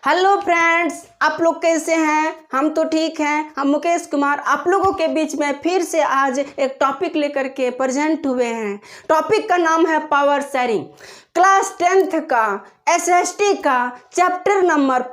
Hello friends, आप लोग कैसे हैं? हम तो ठीक हैं। हम मुकेश कुमार आप लोगों के बीच में फिर से आज एक टॉपिक लेकर के प्रेजेंट हुए हैं। टॉपिक का नाम है पावर शेयरिंग। क्लास 10th का एसएसटी का चैप्टर नंबर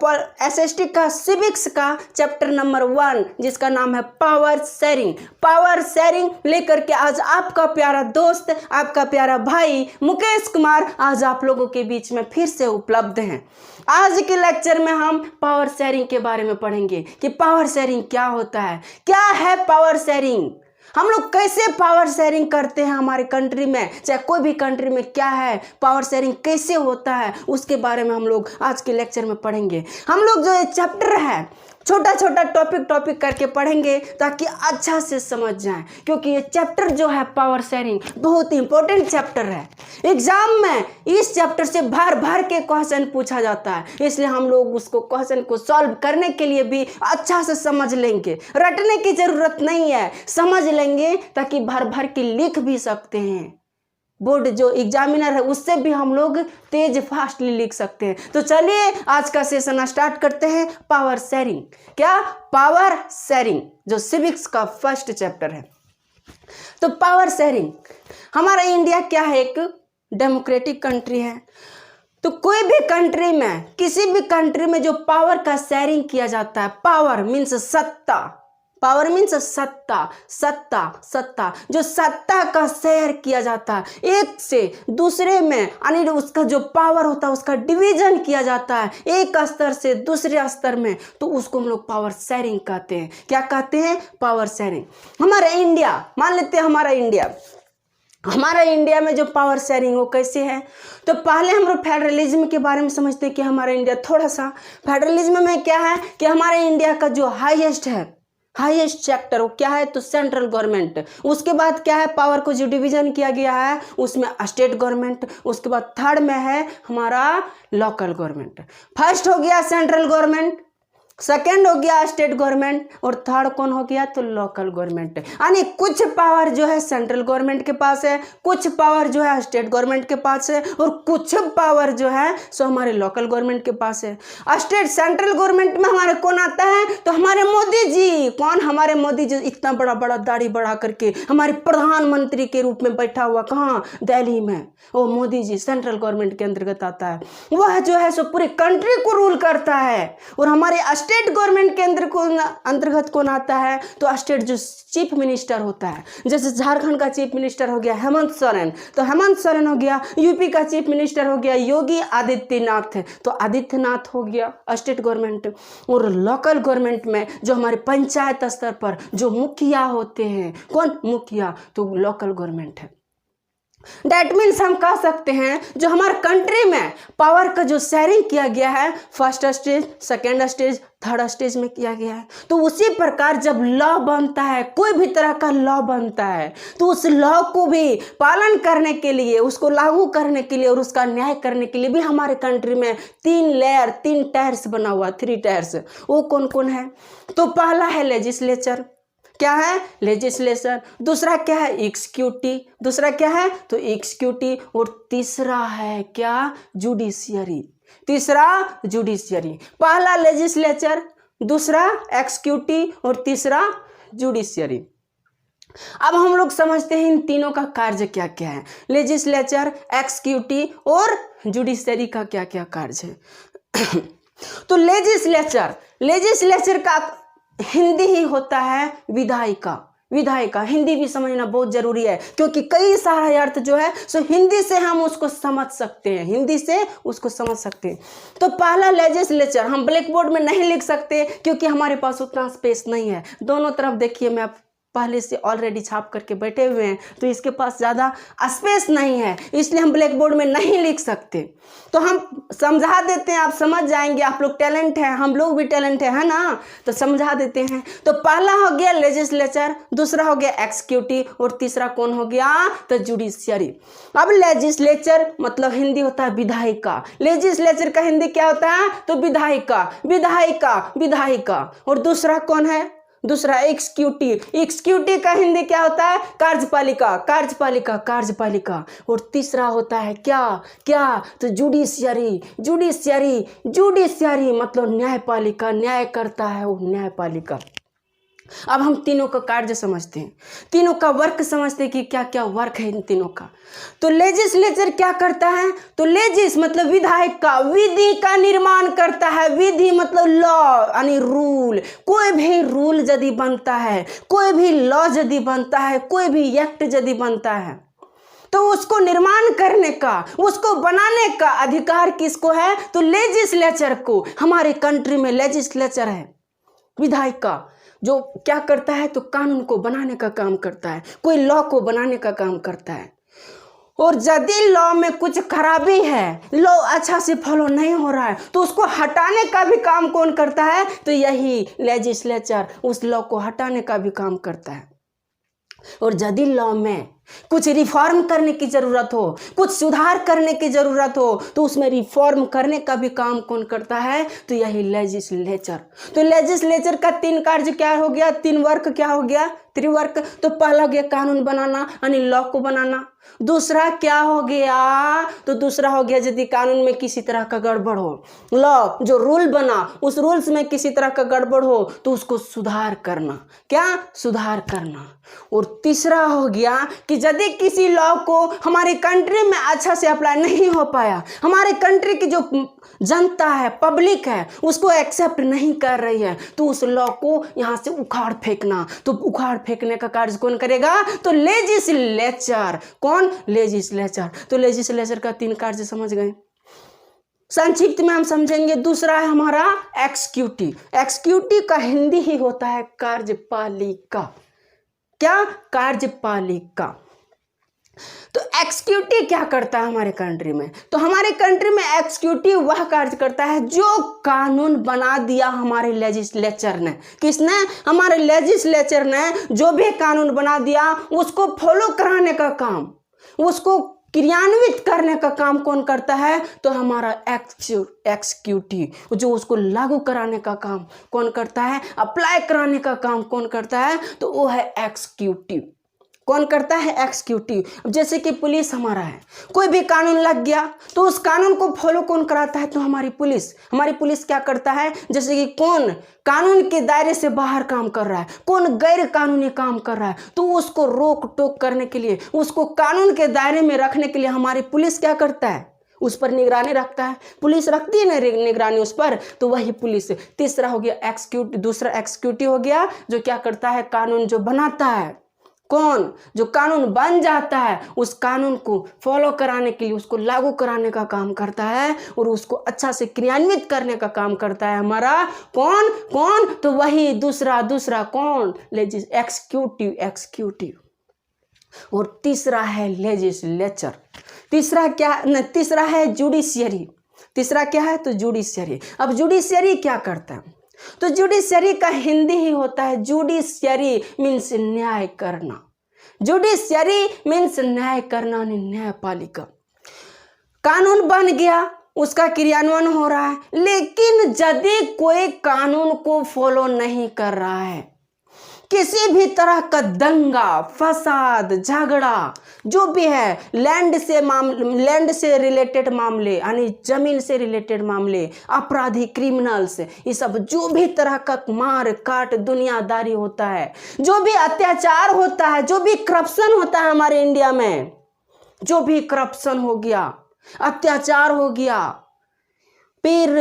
एसएसटी का सिविक्स का चैप्टर नंबर 1 जिसका नाम है पावर शेयरिंग। पावर शेयरिंग लेकर के आज आपका प्यारा दोस्त, आपका प्यारा भाई मुकेश कुमार आज आप लोगों के बीच में फिर से उपलब्ध हैं। आज के लेक्चर में हम पावर शेयरिंग के बारे में पढ़ेंगे कि पावर शेयरिंग क्या होता है, क्या है पावर शेयरिंग, हम लोग कैसे पावर शेयरिंग करते हैं हमारे कंट्री में, चाहे कोई भी कंट्री में क्या है पावर शेयरिंग कैसे होता है, उसके बारे में हम लोग आज के लेक्चर में पढ़ेंगे। हम लोग जो ये चैप्टर है छोटा छोटा टॉपिक करके पढ़ेंगे ताकि अच्छा से समझ जाएं, क्योंकि ये चैप्टर जो है पावर शेयरिंग बहुत इंपॉर्टेंट चैप्टर है। एग्जाम में इस चैप्टर से भर के क्वेश्चन पूछा जाता है, इसलिए हम लोग उसको क्वेश्चन को सॉल्व करने के लिए भी अच्छा से समझ लेंगे। रटने की जरूरत नहीं है, समझ लेंगे ताकि भर के लिख भी सकते हैं। बोर्ड जो एग्जामिनर है उससे भी हम लोग तेज फास्टली लिख सकते हैं। तो चलिए आज का सेशन स्टार्ट करते हैं। पावर शेयरिंग क्या? पावर शेयरिंग जो सिविक्स का फर्स्ट चैप्टर है। तो पावर शेयरिंग, हमारा इंडिया क्या है, एक डेमोक्रेटिक कंट्री है। तो कोई भी कंट्री में, किसी भी कंट्री में जो पावर का शेयरिंग किया जाता है, पावर मीन्स सत्ता, पावर मीन्स सत्ता जो सत्ता का शेयर किया जाता है एक से दूसरे में, यानी उसका जो पावर होता है उसका डिवीजन किया जाता है एक स्तर से दूसरे स्तर में, तो उसको हम लोग पावर शेयरिंग कहते हैं। क्या कहते हैं? Power sharing. हमारा इंडिया, मान लेते हैं हमारा इंडिया में जो पावर शेयरिंग वो कैसे है, तो पहले हम लोग फेडरलिज्म के बारे में समझते हैं कि हमारा इंडिया थोड़ा सा फेडरलिज्म में क्या है कि हमारे इंडिया का जो हाईएस्ट चैप्टर वो क्या है, तो सेंट्रल गवर्नमेंट। उसके बाद क्या है, पावर को जो डिवीजन किया गया है उसमें स्टेट गवर्नमेंट। उसके बाद थर्ड में है हमारा लोकल गवर्नमेंट। फर्स्ट हो गया सेंट्रल गवर्नमेंट, सेकेंड हो गया स्टेट गवर्नमेंट और थर्ड कौन हो गया, तो लोकल गवर्नमेंट। यानी कुछ पावर जो है सेंट्रल गवर्नमेंट के पास है, कुछ पावर जो है स्टेट गवर्नमेंट के पास है और कुछ पावर जो है सो हमारे लोकल गवर्नमेंट के पास है। सेंट्रल गवर्नमेंट में हमारे कौन आता है, तो हमारे मोदी जी। कौन? हमारे मोदी जी, इतना बड़ा दाढ़ी बढ़ा करके हमारे प्रधानमंत्री के रूप में बैठा हुआ, कहाँ? दिल्ली में। वो मोदी जी सेंट्रल गवर्नमेंट के अंतर्गत आता है। वह जो है सो पूरी कंट्री को रूल करता है। और हमारे स्टेट गवर्नमेंट के अंतर्गत कौन आता है, तो स्टेट जो चीफ मिनिस्टर होता है, जैसे झारखंड का चीफ मिनिस्टर हो गया हेमंत सोरेन, तो हेमंत सोरेन हो गया। यूपी का चीफ मिनिस्टर हो गया योगी आदित्यनाथ, तो आदित्यनाथ हो गया स्टेट गवर्नमेंट। और लोकल गवर्नमेंट में जो हमारे पंचायत स्तर पर जो मुखिया होते हैं, कौन? मुखिया, तो लोकल गवर्नमेंट है। That means हम कह सकते हैं जो हमारे कंट्री में पावर का जो शेयरिंग किया गया है first stage, second stage, third stage में किया गया है। तो उसी प्रकार जब लॉ बनता है, कोई भी तरह का लॉ बनता है, तो उस लॉ को भी पालन करने के लिए, उसको लागू करने के लिए और उसका न्याय करने के लिए भी हमारे कंट्री में 3 टायर्स बना हुआ, 3 टायर्स। वो कौन कौन है? तो पहला है लेजिस्लेचर। क्या है? लेजिस्लेशन। दूसरा क्या है? एग्जीक्यूटिव। दूसरा क्या है? तो एग्जीक्यूटिव। और तीसरा है क्या? जुडिशियरी। तीसरा जुडिशियरी। पहला लेजिस्लेचर, दूसरा एग्जीक्यूटिव और तीसरा जुडिशियरी। अब हम लोग समझते हैं इन तीनों का कार्य क्या क्या है। लेजिस्लेचर, एग्जीक्यूटिव और जुडिशियरी का क्या क्या कार्य है। तो लेजिस्लेचर का हिंदी ही होता है विधायिका। हिंदी भी समझना बहुत जरूरी है, क्योंकि कई सारा अर्थ जो है सो हिंदी से हम उसको समझ सकते हैं, तो पहला लेजिस्लेचर हम ब्लैक बोर्ड में नहीं लिख सकते क्योंकि हमारे पास उतना स्पेस नहीं है। दोनों तरफ देखिए, मैं पहले से ऑलरेडी छाप करके बैठे हुए हैं, तो इसके पास ज़्यादा स्पेस नहीं है, इसलिए हम ब्लैक बोर्ड में नहीं लिख सकते। तो हम समझा देते हैं, आप समझ जाएंगे। आप लोग टैलेंट है, हम लोग भी टैलेंट है ना, तो समझा देते हैं। तो पहला हो गया लेजिस्लेचर, दूसरा हो गया एग्जीक्यूटिव और तीसरा कौन हो गया, तो जुडिशियरी। अब लेजिस्लेचर मतलब हिंदी होता है विधायिका। लेजिस्लेचर का हिंदी क्या होता है, तो विधायिका। और दूसरा कौन है, दूसरा एग्जीक्यूटिव, एग्जीक्यूटिव का हिंदी क्या होता है? कार्यपालिका, कार्यपालिका, कार्यपालिका। और तीसरा होता है क्या क्या? तो जुडिशियरी, जुडिशियरी, जुडिशियरी मतलब न्यायपालिका, न्याय करता है वो न्यायपालिका। अब हम तीनों का कार्य समझते हैं, तीनों का वर्क समझते हैं कि क्या क्या वर्क है इन तीनों का। तो लेजिस्लेचर क्या करता है? तो लेजिस मतलब विधायक का, विधि का निर्माण करता है। विधि मतलब लॉ यानी रूल। कोई भी रूल यदि बनता है, कोई भी लॉ यदि बनता है, कोई भी एक्ट यदि बनता है, तो उसको निर्माण करने का, उसको बनाने का अधिकार किसको है? तो लेजिस्लेचर को। हमारे कंट्री में लेजिस्लेचर है, विधायक का, जो क्या करता है? तो कानून को बनाने का काम करता है, कोई लॉ को बनाने का काम करता है। और यदि लॉ में कुछ खराबी है, लॉ अच्छा से फॉलो नहीं हो रहा है, तो उसको हटाने का भी काम कौन करता है? तो यही लेजिस्लेचर उस लॉ को हटाने का भी काम करता है। और यदि लॉ में कुछ रिफॉर्म करने की जरूरत हो, कुछ सुधार करने की जरूरत हो, तो उसमें रिफॉर्म करने का भी काम कौन करता है? तो यही लेजिस्लेचर। तो लेजिस्लेचर का 3 कार्य क्या हो गया? 3 वर्क क्या हो गया? 3 वर्क। तो पहला हो गया कानून बनाना यानी लॉ को बनाना। दूसरा क्या हो गया? तो दूसरा हो गया यदि कानून में किसी तरह का गड़बड़ हो, लॉ जो रूल बना उस रूल्स में किसी तरह का गड़बड़ हो, तो उसको सुधार करना। क्या? सुधार करना। और तीसरा हो गया कि यदि किसी लॉ को हमारे कंट्री में अच्छा से अप्लाई नहीं हो पाया, हमारे कंट्री की जो जनता है, पब्लिक है, उसको एक्सेप्ट नहीं कर रही है, तो उस लॉ को यहाँ से उखाड़ फेंकना। तो उखाड़ फेंकने का कार्य कौन करेगा? तो लेजिस्लेचर। कौन? लेजिस्लेचर। तो लेजिस्लेचर का 3 कार्य समझ गए। संक्षिप्त में हम समझेंगे। दूसरा है हमारा एक्जीक्यूटिव। एक्जीक्यूटिव का हिंदी ही होता है कार्यपालिका। क्या? कार्यपालिका। तो एक्जीक्यूटिव क्या करता है हमारे कंट्री में? तो हमारे कंट्री में एक्जीक्यूटिव वह कार्य करता है जो कानून बना दिया हमारे लेजिस्लेचर ने। किसने? हमारे लेजिस्लेचर ने जो भी कानून बना दिया उसको फॉलो कराने का काम, उसको क्रियान्वित करने का काम कौन करता है? तो हमारा एक्जीक्यूटिव। जो उसको लागू कराने का काम कौन करता है? अप्लाई कराने का काम कौन करता है? तो वो है एक्जीक्यूटिव। कौन करता है? एक्जीक्यूटिव। जैसे कि पुलिस हमारा है, कोई भी कानून लग गया तो उस कानून को फॉलो कौन कराता है? तो हमारी पुलिस। हमारी पुलिस क्या करता है? जैसे कि कौन कानून के दायरे से बाहर काम कर रहा है, कौन गैर कानूनी काम कर रहा है, तो उसको रोक टोक करने के लिए, उसको कानून के दायरे में रखने के लिए हमारी पुलिस क्या करता है? उस पर निगरानी रखता है। पुलिस रखती है ना निगरानी उस पर, तो वही पुलिस। तीसरा हो गया एक्जीक्यूटिव। दूसरा एक्जीक्यूटिव हो गया जो क्या करता है? कानून जो बनाता है। कौन? जो कानून बन जाता है उस कानून को फॉलो कराने के लिए, उसको लागू कराने का काम करता है और उसको अच्छा से क्रियान्वित करने का काम करता है हमारा कौन? कौन? तो वही दूसरा कौन? एक्जीक्यूटिव। एक्जीक्यूटिव। और तीसरा है लेजिस्लेचर। तीसरा क्या? न, तीसरा है जुडिशियरी। तीसरा क्या है? तो जुडिशियरी। अब जुडिशियरी क्या करता है? तो जुडिशियरी का हिंदी ही होता है, जुडिशियरी मीन्स न्याय करना। जुडिशियरी मीन्स न्याय करना, न्यायपालिका। कानून बन गया, उसका क्रियान्वयन हो रहा है, लेकिन यदि कोई कानून को फॉलो नहीं कर रहा है, किसी भी तरह का दंगा, फसाद, झगड़ा जो भी है, लैंड से रिलेटेड मामले यानी जमीन से रिलेटेड मामले, अपराधी, क्रिमिनल्स, ये सब जो भी तरह का मार काट दुनियादारी होता है, जो भी अत्याचार होता है, जो भी करप्शन होता है हमारे इंडिया में, जो भी करप्शन हो गया, अत्याचार हो गया, फिर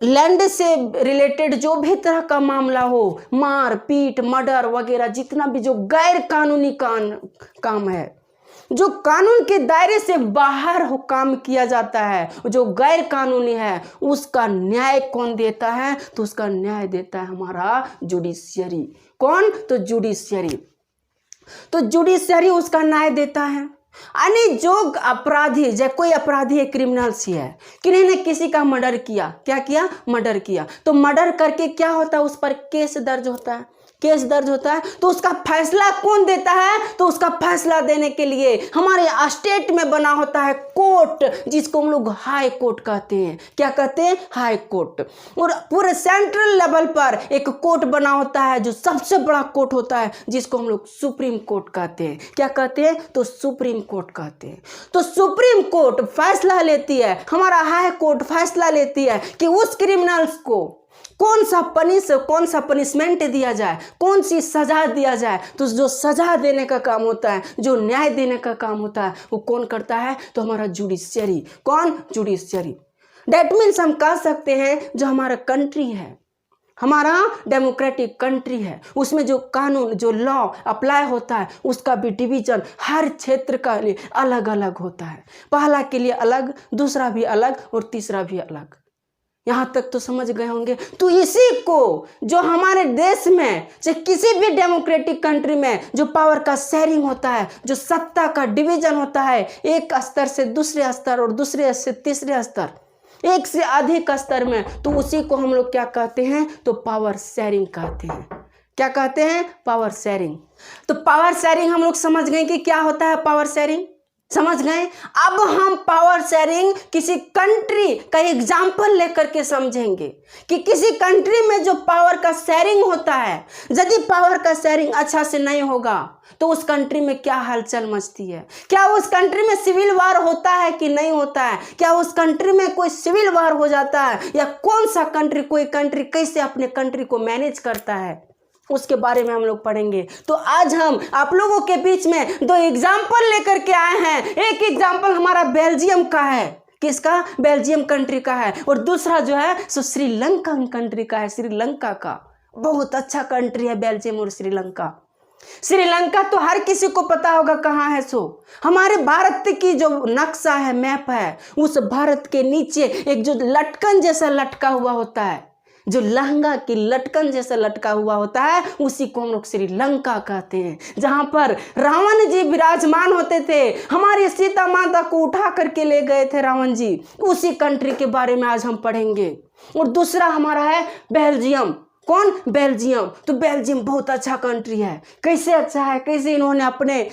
लैंड से रिलेटेड जो भी तरह का मामला हो, मार पीट, मर्डर वगैरह, जितना भी जो गैर कानूनी काम है, जो कानून के दायरे से बाहर हो काम किया जाता है, जो गैर कानूनी है, उसका न्याय कौन देता है? तो उसका न्याय देता है हमारा जुडिशियरी। कौन? तो जुडिशियरी। तो जुडिशियरी उसका न्याय देता है। यानी जो अपराधी, जब कोई अपराधी है, क्रिमिनल्स ही है, किन्हीं ने किसी का मर्डर किया, क्या किया? मर्डर किया। तो मर्डर करके क्या होता है? उस पर केस दर्ज होता है। केस दर्ज होता है तो उसका फैसला कौन देता है? तो उसका फैसला देने के लिए हमारे स्टेट में बना होता है कोर्ट, जिसको हम लोग हाई कोर्ट कहते हैं। क्या कहते हैं? High court. और पूरे सेंट्रल लेवल पर एक कोर्ट बना होता है जो सबसे बड़ा कोर्ट होता है, जिसको हम लोग सुप्रीम कोर्ट कहते हैं। क्या कहते हैं? तो सुप्रीम कोर्ट कहते हैं। तो सुप्रीम कोर्ट फैसला लेती है, हमारा हाई कोर्ट फैसला लेती है कि उस क्रिमिनल्स को कौन सा पनिशमेंट दिया जाए, कौन सी सजा दिया जाए। तो जो सजा देने का काम होता है, जो न्याय देने का काम होता है, वो कौन करता है? तो हमारा जुडिशियरी। कौन? जुडिशियरी। दैट मीन्स हम कह सकते हैं जो हमारा कंट्री है, हमारा डेमोक्रेटिक कंट्री है, उसमें जो कानून, जो लॉ अप्लाई होता है, उसका भी डिवीजन हर क्षेत्र का लिए अलग अलग होता है। पहला के लिए अलग, दूसरा भी अलग और तीसरा भी अलग। यहाँ तक तो समझ गए होंगे। तो इसी को जो हमारे देश में, चाहे किसी भी डेमोक्रेटिक कंट्री में, जो पावर का शेयरिंग होता है, जो सत्ता का डिवीजन होता है, एक स्तर से दूसरे स्तर और दूसरे से तीसरे स्तर, एक से अधिक स्तर में, तो उसी को हम लोग क्या कहते हैं? तो पावर शेयरिंग कहते हैं। क्या कहते हैं? Power sharing. तो पावर शेयरिंग हम लोग समझ गए कि क्या होता है पावर शेयरिंग, समझ गए। अब हम पावर शेयरिंग किसी कंट्री का एग्जाम्पल लेकर के समझेंगे कि किसी कंट्री में जो पावर का शेयरिंग होता है, यदि पावर का शेयरिंग अच्छा से नहीं होगा तो उस कंट्री में क्या हलचल मचती है। क्या उस कंट्री में सिविल वार होता है कि नहीं होता है? क्या उस कंट्री में कोई सिविल वार हो जाता है, या कौन सा कंट्री, कोई कंट्री कैसे अपने कंट्री को मैनेज करता है, उसके बारे में हम लोग पढ़ेंगे। तो आज हम आप लोगों के बीच में दो एग्जाम्पल लेकर के आए हैं। एक एग्जाम्पल हमारा बेल्जियम का है। किसका? बेल्जियम कंट्री का है। और दूसरा जो है सो श्रीलंका कंट्री का है। श्रीलंका का बहुत अच्छा कंट्री है बेल्जियम और श्रीलंका। श्रीलंका तो हर किसी को पता होगा कहाँ है। सो हमारे भारत की जो नक्शा है, मैप है, उस भारत के नीचे एक जो लटकन जैसा लटका हुआ होता है, जो लहंगा की लटकन जैसा लटका हुआ होता है, उसी को हम लोग श्रीलंका कहते हैं। जहां पर रावण जी विराजमान होते थे, हमारी सीता माता को उठा करके ले गए थे रावण जी। उसी कंट्री के बारे में आज हम पढ़ेंगे। और दूसरा हमारा है बेल्जियम। कौन? बेल्जियम। तो बेल्जियम बहुत अच्छा कंट्री है। कैसे अच्छा है? कैसे इन्होंने अपने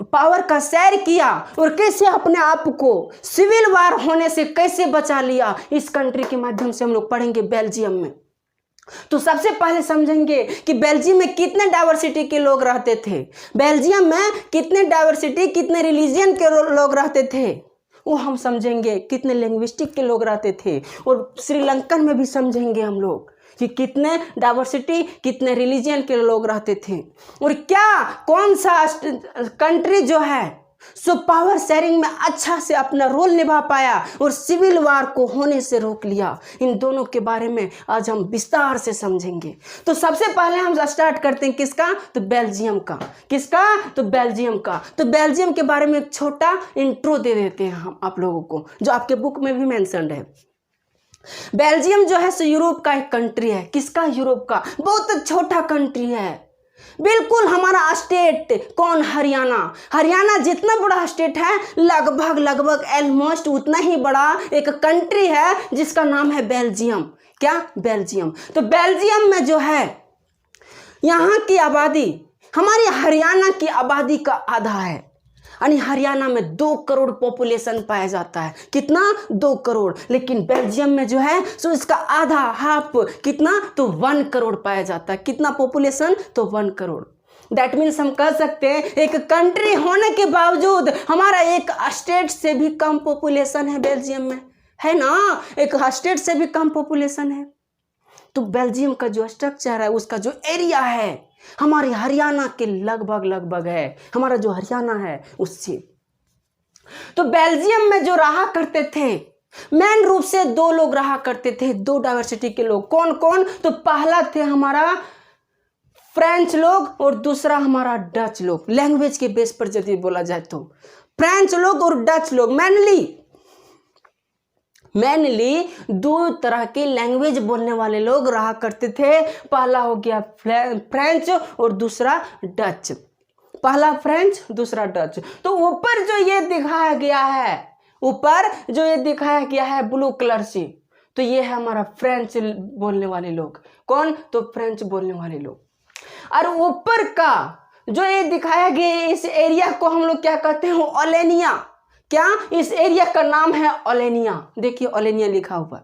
पावर का शेयर किया और कैसे अपने आप को सिविल वार होने से कैसे बचा लिया, इस कंट्री के माध्यम से हम लोग पढ़ेंगे बेल्जियम में। तो सबसे पहले समझेंगे कि बेल्जियम में कितने डाइवर्सिटी के लोग रहते थे। बेल्जियम में कितने डाइवर्सिटी, कितने रिलीजियन के लोग रहते थे, वो हम समझेंगे। कितने लिंग्विस्टिक के लोग रहते थे। और श्रीलंकन में भी समझेंगे हम लोग कि कितने डाइवर्सिटी, कितने रिलीजियन के लोग रहते थे। और क्या कौन सा कंट्री जो है सो पावर शेयरिंग में अच्छा से अपना रोल निभा पाया और सिविल वार को होने से रोक लिया। इन दोनों के बारे में आज हम विस्तार से समझेंगे। तो सबसे पहले हम स्टार्ट करते हैं किसका? तो बेल्जियम का। किसका? तो बेल्जियम का। तो बेल्जियम के बारे में एक छोटा इंट्रो दे देते हैं हम आप लोगों को, जो आपके बुक में भी मेंशन्ड है। बेल्जियम जो है सो यूरोप का एक कंट्री है। किसका? यूरोप का। बहुत छोटा कंट्री है, बिल्कुल हमारा स्टेट। कौन? हरियाणा। हरियाणा जितना बड़ा स्टेट है, लगभग ऑलमोस्ट उतना ही बड़ा एक कंट्री है जिसका नाम है बेल्जियम। क्या? बेल्जियम। तो बेल्जियम में जो है, यहाँ की आबादी हमारी हरियाणा की आबादी का आधा है। यानी हरियाणा में 2 करोड़ पॉपुलेशन पाया जाता है। कितना? 2 करोड़। लेकिन बेल्जियम में जो है सो इसका आधा, हाफ, कितना? तो 1 करोड़ पाया जाता है। कितना पॉपुलेशन? तो 1 करोड़। दैट मीन्स हम कह सकते हैं एक कंट्री होने के बावजूद हमारा एक स्टेट से भी कम पॉपुलेशन है बेल्जियम में, है ना? एक स्टेट से भी कम पॉपुलेशन है। तो बेल्जियम का जो स्ट्रक्चर है, उसका जो एरिया है, हमारे हरियाणा के लगभग है। हमारा जो हरियाणा है उससे। तो बेल्जियम में जो रहा करते थे, मेन रूप से 2 लोग रहा करते थे, 2 डाइवर्सिटी के लोग। कौन कौन? तो पहला थे हमारा फ्रेंच लोग और दूसरा हमारा डच लोग। लैंग्वेज के बेस पर यदि बोला जाए तो फ्रेंच लोग और डच लोग मेनली 2 तरह के लैंग्वेज बोलने वाले लोग रहा करते थे। पहला हो गया फ्रेंच और दूसरा डच। पहला फ्रेंच, दूसरा डच। तो ऊपर जो ये दिखाया गया है ब्लू कलर से, तो ये है हमारा फ्रेंच बोलने वाले लोग। कौन? तो फ्रेंच बोलने वाले लोग। और ऊपर का जो ये दिखाया गया है, इस एरिया को हम लोग क्या कहते हैं, ओलेनिया। क्या, इस एरिया का नाम है ओलेनिया। देखिए ओलेनिया लिखा हुआ,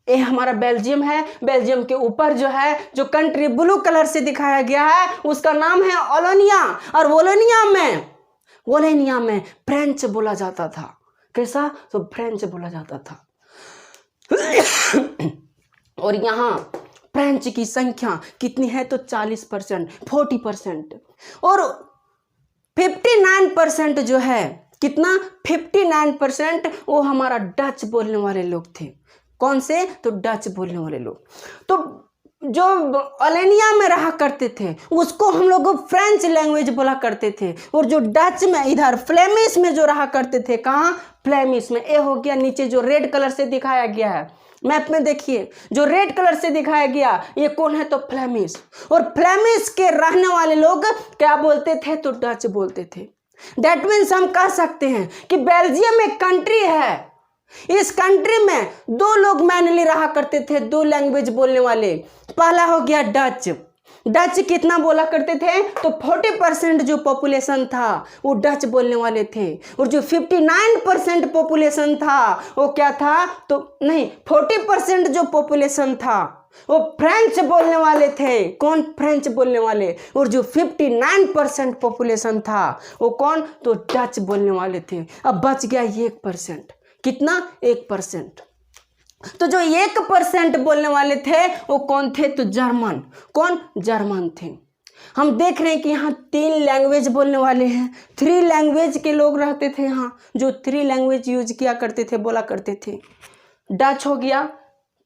ये हमारा बेल्जियम है। बेल्जियम के ऊपर जो है, जो कंट्री ब्लू कलर से दिखाया गया है, उसका नाम है ओलोनिया। और वोलेनिया में फ्रेंच बोला जाता था। कैसा, तो फ्रेंच बोला जाता था। और यहाँ फ्रेंच की संख्या कितनी है, तो 40%, 40%। और 59% जो है, कितना, 59% वो हमारा डच बोलने वाले लोग थे। कौन से, तो डच बोलने वाले लोग। तो जो ओलेनिया में रहा करते थे उसको हम लोग फ्रेंच लैंग्वेज बोला करते थे। और जो डच में, इधर फ्लेमिश में जो रहा करते थे, कहाँ, फ्लेमिश में। ये हो गया नीचे जो रेड कलर से दिखाया गया है मैप में, देखिए जो रेड कलर से दिखाया गया, ये कौन है, तो फ्लेमिश। और फ्लेमिश के रहने वाले लोग क्या बोलते थे, तो डच बोलते थे। दैट मीन्स हम कह सकते हैं कि बेल्जियम एक कंट्री है। इस कंट्री में दो लोग मैनली रहा करते थे, दो लैंग्वेज बोलने वाले। पहला हो गया डच। डच कितना बोला करते थे, तो 40% जो पॉपुलेशन था वो डच बोलने वाले थे। और जो 59% पॉपुलेशन था वो क्या था, तो नहीं, 40% जो पॉपुलेशन था वो फ्रेंच बोलने वाले थे। कौन, फ्रेंच बोलने वाले। और जो 59% पॉपुलेशन था वो कौन, तो डच बोलने वाले थे। अब बच गया 1%। कितना, 1%। तो जो 1% बोलने वाले थे वो कौन थे, तो जर्मन। कौन, जर्मन थे। हम देख रहे हैं कि यहाँ 3 लैंग्वेज बोलने वाले हैं। 3 लैंग्वेज के लोग रहते थे यहाँ, जो 3 लैंग्वेज यूज किया करते थे, बोला करते थे। डच हो गया,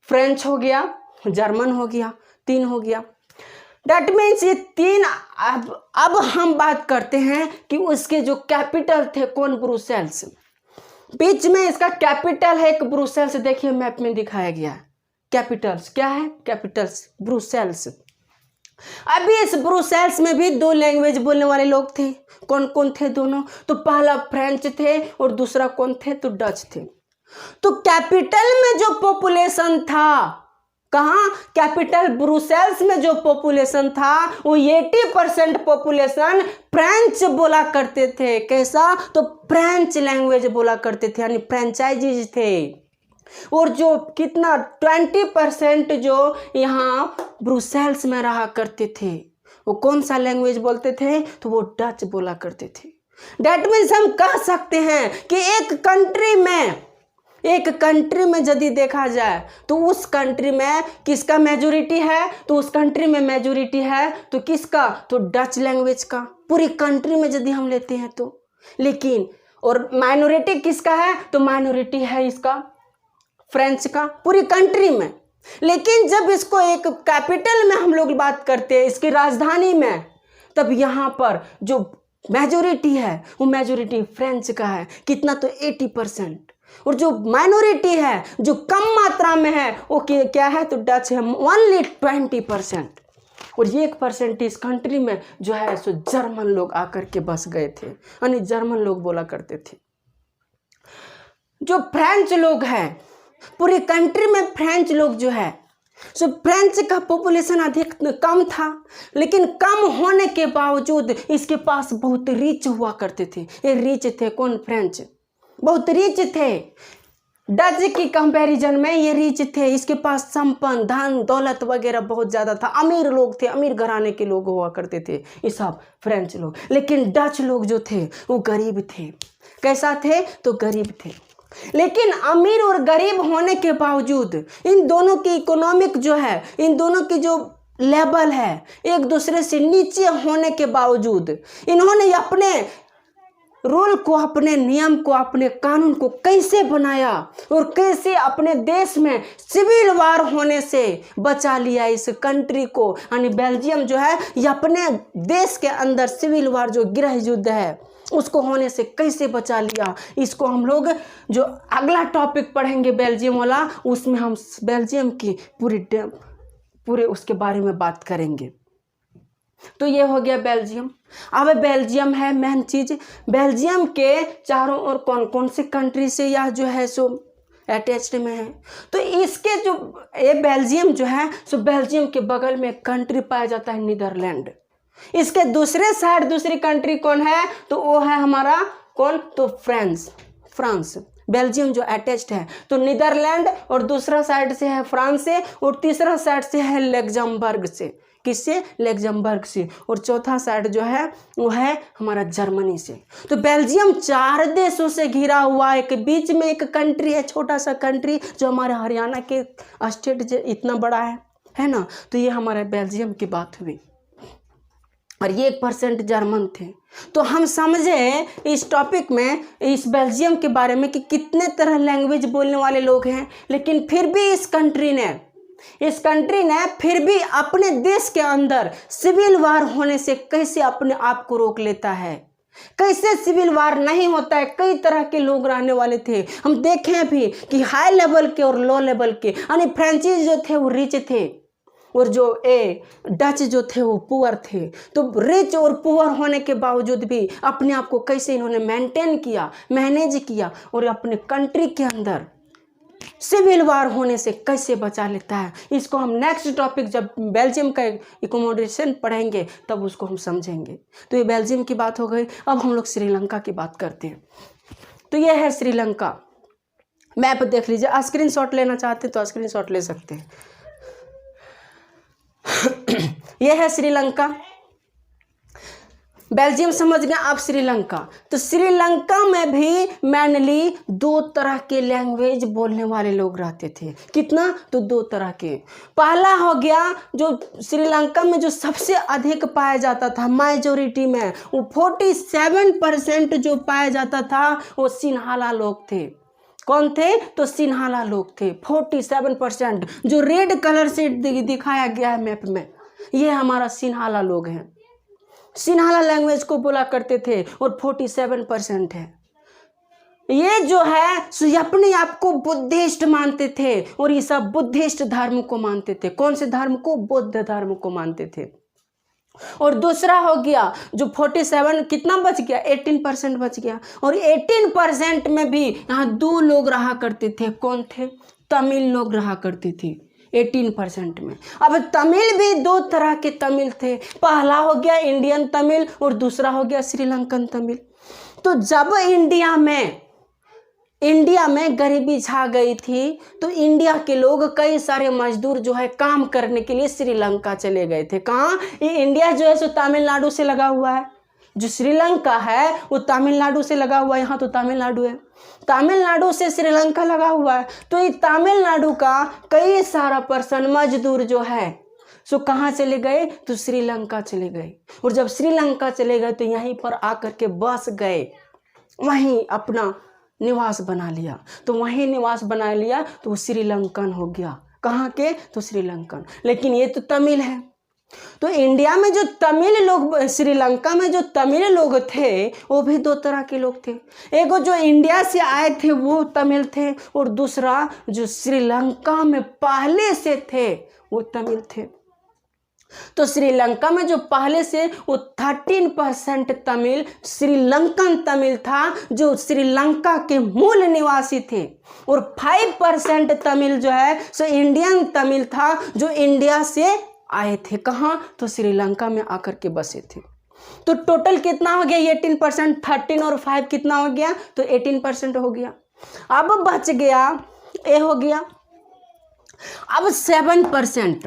फ्रेंच हो गया, जर्मन हो गया, 3 हो गया। दैट मीन्स ये 3। अब हम बात करते हैं कि उसके जो कैपिटल थे, कौन, ब्रुसेल्स। बीच में इसका कैपिटल है एक ब्रुसेल्स। देखिए मैप में दिखाया गया है। कैपिटल्स क्या है, कैपिटल्स, ब्रुसेल्स। अभी इस ब्रुसेल्स में भी 2 लैंग्वेज बोलने वाले लोग थे। कौन कौन थे दोनों, तो पहला फ्रेंच थे और दूसरा कौन थे, तो डच थे। तो कैपिटल में जो पॉपुलेशन था, कहाँ, कैपिटल ब्रुसेल्स में जो पॉपुलेशन था वो 80% पॉपुलेशन फ्रेंच बोला करते थे। कैसा, तो फ्रेंच लैंग्वेज बोला करते थे, यानी फ्रेंचाइजीज थे। और जो कितना 20% जो यहाँ ब्रुसेल्स में रहा करते थे वो कौन सा लैंग्वेज बोलते थे, तो वो डच बोला करते थे। दैट मीन्स हम कह सकते हैं कि एक कंट्री में यदि देखा जाए तो उस कंट्री में किसका मेजोरिटी है, तो उस कंट्री में मेजोरिटी है तो किसका, तो डच लैंग्वेज का। पूरी कंट्री में यदि हम लेते हैं तो, लेकिन और माइनॉरिटी किसका है, तो माइनॉरिटी है इसका फ्रेंच का, पूरी कंट्री में। लेकिन जब इसको एक कैपिटल में हम लोग बात करते हैं, इसकी राजधानी में, तब यहाँ पर जो मेजोरिटी है वो मेजोरिटी फ्रेंच का है। कितना, तो 80%। और जो माइनॉरिटी है, जो कम मात्रा में है, वो क्या है, तो डच है, ओनली 20%। और 1% इस कंट्री में जो है सो जर्मन लोग आकर के बस गए थे, यानी जर्मन लोग बोला करते थे। जो फ्रेंच लोग हैं, पूरी कंट्री में फ्रेंच लोग जो है सो फ्रेंच का पॉपुलेशन अधिक कम था, लेकिन कम होने के बावजूद इसके पास बहुत रिच हुआ करते थे। ये रिच थे, कौन, फ्रेंच, बहुत रिच थे। डच की कंपैरिजन में ये रिच थे। इसके पास संपन्न, धन दौलत वगैरह बहुत ज़्यादा था। अमीर लोग थे, अमीर घराने के लोग हुआ करते थे ये सब फ्रेंच लोग। लेकिन डच लोग जो थे वो गरीब थे। कैसा थे, तो गरीब थे। लेकिन अमीर और गरीब होने के बावजूद इन दोनों की इकोनॉमिक जो है, इन दोनों की जो लेवल है, एक दूसरे से नीचे होने के बावजूद इन्होंने अपने रूल को, अपने नियम को, अपने कानून को कैसे बनाया और कैसे अपने देश में सिविल वार होने से बचा लिया इस कंट्री को। यानी बेल्जियम जो है ये अपने देश के अंदर सिविल वार, जो गृह युद्ध है, उसको होने से कैसे बचा लिया। इसको हम लोग जो अगला टॉपिक पढ़ेंगे बेल्जियम वाला, उसमें हम बेल्जियम की पूरे उसके बारे में बात करेंगे। तो ये हो गया बेल्जियम। अब बेल्जियम है मेन चीज। बेल्जियम के चारों ओर कौन कौन से कंट्री से यह जो है सो अटैच्ड में है। तो इसके जो ये बेल्जियम जो है सो बेल्जियम के बगल में एक कंट्री पाया जाता है नीदरलैंड। इसके दूसरे साइड दूसरी कंट्री कौन है तो वो है हमारा कौन तो फ्रांस। बेल्जियम जो अटैच्ड है तो नीदरलैंड और दूसरा साइड से है फ्रांस से और तीसरा साइड से है लग्जमबर्ग से। किससे? लग्जमबर्ग से। और चौथा साइड जो है वो है हमारा जर्मनी से। तो बेल्जियम 4 देशों से घिरा हुआ है। एक बीच में एक कंट्री है, छोटा सा कंट्री जो हमारे हरियाणा के स्टेट इतना बड़ा है ना। तो ये हमारे बेल्जियम की बात हुई और ये 1% जर्मन थे। तो हम समझे इस टॉपिक में इस बेल्जियम के बारे में कि कितने तरह लैंग्वेज बोलने वाले लोग हैं, लेकिन फिर भी इस कंट्री ने फिर भी अपने देश के अंदर सिविल वार होने से कैसे अपने आप को रोक लेता है। कैसे सिविल वार नहीं होता है। कई तरह के लोग रहने वाले थे, हम देखें भी कि हाई लेवल के और लो लेवल के, यानी फ्रेंचीज जो थे वो रिच थे और जो डच जो थे वो पुअर थे। तो रिच और पुअर होने के बावजूद भी अपने आप को कैसे इन्होंने मेंटेन किया, मैनेज किया और अपने कंट्री के अंदर सिविल वार होने से कैसे बचा लेता है। इसको हम नेक्स्ट टॉपिक जब बेल्जियम का एकोमोडेशन पढ़ेंगे तब उसको हम समझेंगे। तो ये बेल्जियम की बात हो गई। अब हम लोग श्रीलंका की बात करते हैं। तो ये है श्रीलंका। मैप देख लीजिए, स्क्रीनशॉट लेना चाहते हैं तो स्क्रीनशॉट ले सकते हैं। यह है श्रीलंका। बेल्जियम समझ गए, आप श्रीलंका। तो श्रीलंका में भी मेनली 2 तरह के लैंग्वेज बोलने वाले लोग रहते थे। कितना? तो 2 तरह के। पहला हो गया जो श्रीलंका में जो सबसे अधिक पाया जाता था मेजोरिटी में, वो 47% जो पाया जाता था वो सिन्हाला लोग थे। कौन थे? तो सिन्हाला लोग थे। 47% जो रेड कलर से दिखाया गया है मैप में, ये हमारा सिन्हाला लोग हैं। सिन्हाला लैंग्वेज को बोला करते थे और 47% है। ये जो है सो अपने आप को बुद्धिस्ट मानते थे और ये सब बुद्धिस्ट धर्म को मानते थे। कौन से धर्म को? बौद्ध धर्म को मानते थे। और दूसरा हो गया जो 47 कितना बच गया? 18% बच गया। और 18% में भी यहाँ 2 लोग रहा करते थे। कौन थे? तमिल लोग रहा करते थे 18% में। अब तमिल भी 2 तरह के तमिल थे। पहला हो गया इंडियन तमिल और दूसरा हो गया श्रीलंकन तमिल। तो जब इंडिया में गरीबी छा गई थी तो इंडिया के लोग कई सारे मजदूर जो है काम करने के लिए श्रीलंका चले गए थे। कहाँ? ये इंडिया जो है सो तमिलनाडु से लगा हुआ है। जो श्रीलंका है वो तमिलनाडु से लगा हुआ है। यहाँ तो तमिलनाडु है, तमिलनाडु से श्रीलंका लगा हुआ है। तो ये तमिलनाडु का कई सारा पर्सन मजदूर जो है सो कहाँ चले गए? तो श्रीलंका चले गए। और जब श्रीलंका चले गए तो यहीं पर आकर के बस गए, वहीं अपना निवास बना लिया। तो वहीं निवास बना लिया तो वो श्रीलंकन हो गया। कहाँ के? तो श्रीलंकन। लेकिन ये तो तमिल है। तो इंडिया में जो तमिल लोग, श्रीलंका में जो तमिल लोग थे वो भी 2 तरह के लोग थे। एक जो इंडिया से आए थे वो तमिल थे और दूसरा जो श्रीलंका में पहले से थे वो तमिल थे। तो श्रीलंका में जो पहले से वो 13% तमिल श्रीलंकन तमिल था जो श्रीलंका के मूल निवासी थे और 5% तमिल जो है सो इंडियन तमिल था जो इंडिया से आए थे। कहाँ? तो श्रीलंका में आकर के बसे थे। तो टोटल कितना हो गया? 18%। 13 और 5 कितना हो गया? तो 18% हो गया। अब बच गया, ये हो गया। अब 7%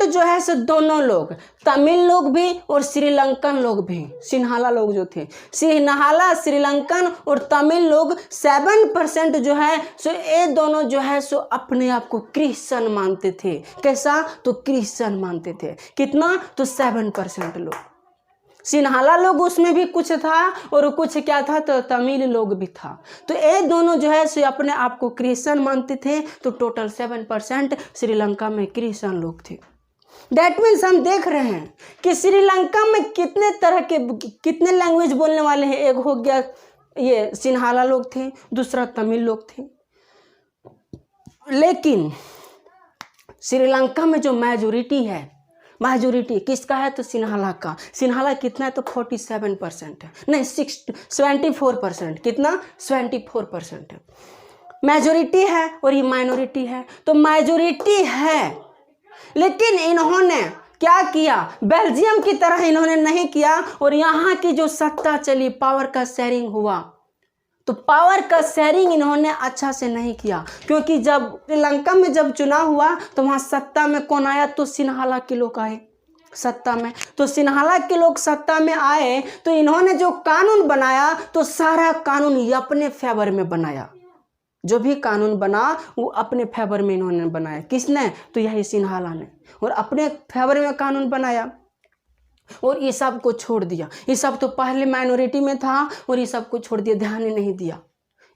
जो है सो दोनों लोग, तमिल लोग भी और श्रीलंकन लोग भी, सिन्हाला लोग जो थे, सिन्हाला श्रीलंकन और तमिल लोग 7% जो है सो ये दोनों जो है सो अपने आप को क्रिश्चियन मानते थे। कैसा? तो क्रिश्चियन मानते थे। कितना? तो 7% लोग। सिन्हाला लोग उसमें भी कुछ था और कुछ क्या था? तो तमिल लोग भी था। तो ये दोनों जो है सो अपने आप को क्रिश्चियन मानते थे। तो टोटल 7% श्रीलंका में क्रिश्चियन लोग थे। दैट मीन्स हम देख रहे हैं कि श्रीलंका में कितने तरह के, कितने लैंग्वेज बोलने वाले हैं। एक हो गया ये सिन्हाला लोग थे, दूसरा तमिल लोग थे। लेकिन श्रीलंका में जो मेजोरिटी है, मेजोरिटी किसका है? तो सिन्हाला का। सिन्हाला कितना है? तो 47% है, नहीं 74%। कितना? 74% है। मेजोरिटी है और ये माइनॉरिटी है। तो मेजोरिटी है, लेकिन इन्होंने क्या किया, बेल्जियम की तरह इन्होंने नहीं किया और यहाँ की जो सत्ता चली, पावर का शेयरिंग हुआ, तो पावर का शेयरिंग इन्होंने अच्छा से नहीं किया। क्योंकि जब श्रीलंका में जब चुनाव हुआ तो वहाँ सत्ता में कौन आया, तो सिन्हाला के लोग आए सत्ता में। तो सिन्हाला के लोग सत्ता में आए तो इन्होंने जो कानून बनाया तो सारा कानून ये अपने फेवर में बनाया। जो भी कानून बना वो अपने फेवर में इन्होंने बनाया। किसने, तो यही सिन्हाला ने, और अपने फेवर में कानून बनाया और ये सब को छोड़ दिया। ये सब तो पहले माइनॉरिटी में था और ये सब को छोड़ दिया, ध्यान ही नहीं दिया।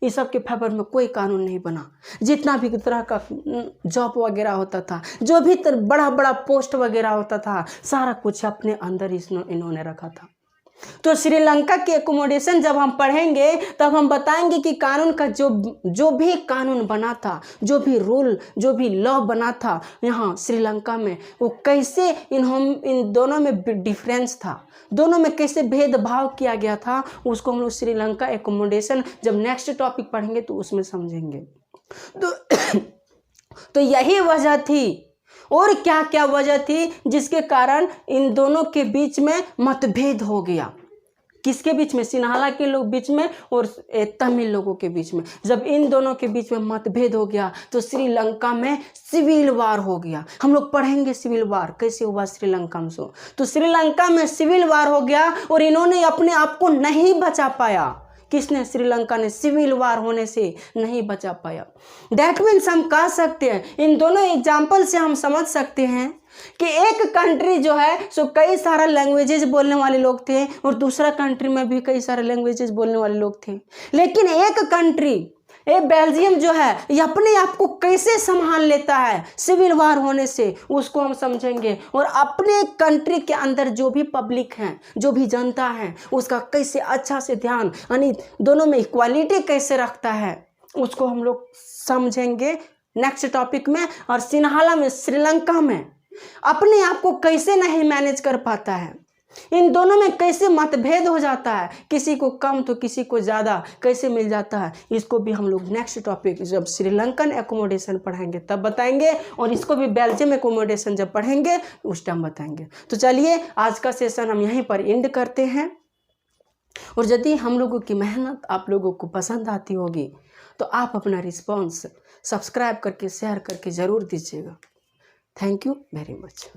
ये सब के फेवर में कोई कानून नहीं बना। जितना भी तरह का जॉब वगैरह होता था, जो भी बड़ा बड़ा पोस्ट वगैरह होता था, सारा कुछ अपने अंदर इन्होंने रखा था। तो श्रीलंका के एकोमोडेशन जब हम पढ़ेंगे तब हम बताएंगे कि कानून का जो भी कानून बना था, जो भी रूल, जो भी लॉ बना था यहाँ श्रीलंका में, वो कैसे इन दोनों में डिफरेंस था, दोनों में कैसे भेदभाव किया गया था, उसको हम लोग श्रीलंका एकोमोडेशन जब नेक्स्ट टॉपिक पढ़ेंगे तो उसमें समझेंगे। तो यही वजह थी, और क्या क्या वजह थी जिसके कारण इन दोनों के बीच में मतभेद हो गया। किसके बीच में, सिन्हाला के लोग बीच में और तमिल लोगों के बीच में। जब इन दोनों के बीच में मतभेद हो गया तो श्रीलंका में सिविल वार हो गया। हम लोग पढ़ेंगे सिविल वार कैसे हुआ श्रीलंका में। तो श्रीलंका में सिविल वार हो गया और इन्होंने अपने आप को नहीं बचा पाया। किसने, श्रीलंका ने सिविल वार होने से नहीं बचा पाया। दैट मीन्स हम कह सकते हैं, इन दोनों एग्जाम्पल से हम समझ सकते हैं कि एक कंट्री जो है सो कई सारा लैंग्वेजेस बोलने वाले लोग थे और दूसरा कंट्री में भी कई सारे लैंग्वेजेस बोलने वाले लोग थे। लेकिन एक कंट्री, ये बेल्जियम जो है, ये अपने आप को कैसे संभाल लेता है सिविल वार होने से, उसको हम समझेंगे। और अपने कंट्री के अंदर जो भी पब्लिक है, जो भी जनता है, उसका कैसे अच्छा से ध्यान, यानी दोनों में इक्वालिटी कैसे रखता है, उसको हम लोग समझेंगे नेक्स्ट टॉपिक में। और सिन्हाला में, श्रीलंका में अपने आप को कैसे नहीं मैनेज कर पाता है, इन दोनों में कैसे मतभेद हो जाता है, किसी को कम तो किसी को ज़्यादा कैसे मिल जाता है, इसको भी हम लोग नेक्स्ट टॉपिक जब श्रीलंकन एकोमोडेशन पढ़ेंगे तब बताएंगे। और इसको भी बेल्जियम एकोमोडेशन जब पढ़ेंगे उस टाइम बताएंगे। तो चलिए आज का सेशन हम यहीं पर एंड करते हैं। और यदि हम लोगों की मेहनत आप लोगों को पसंद आती होगी तो आप अपना रिस्पॉन्स सब्सक्राइब करके शेयर करके ज़रूर दीजिएगा। Thank you very much.